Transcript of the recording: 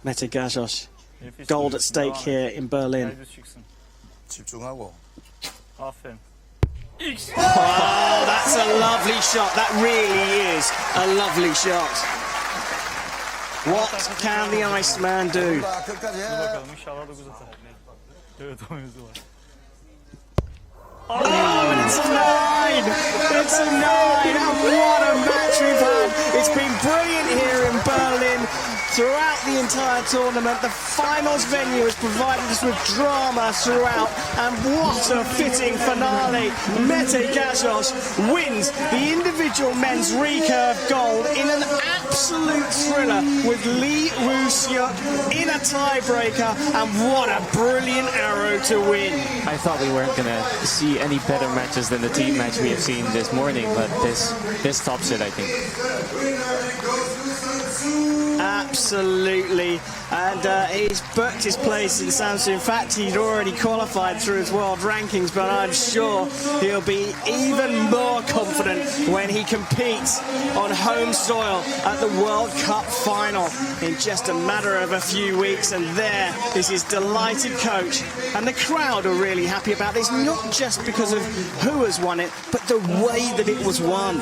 Mete Gazoz, gold at stake here in Berlin. 집중하고. Oh, that's a lovely shot. That really is a lovely shot. What can the Iceman do? Oh, and it's a 9! It's a 9! And what a match we've had! It's been brilliant here in Berlin throughout the entire tournament. The finals venue has provided us with drama throughout, and what a fitting finale. Mete Gazoz wins the individual men's recurve gold in an absolute thriller with Lee Woo-seok in a tiebreaker, and what a brilliant arrow to win. I thought we weren't going to see any better matches than the team match we have seen this morning, but this tops it, I think. Absolutely, and he's booked his place in Samsung. In fact, he'd already qualified through his world rankings, but I'm sure he'll be even more confident when he competes on home soil at the World Cup final in just a matter of a few weeks. And there is his delighted coach, and the crowd are really happy about this, not just because of who has won it, but the way that it was won.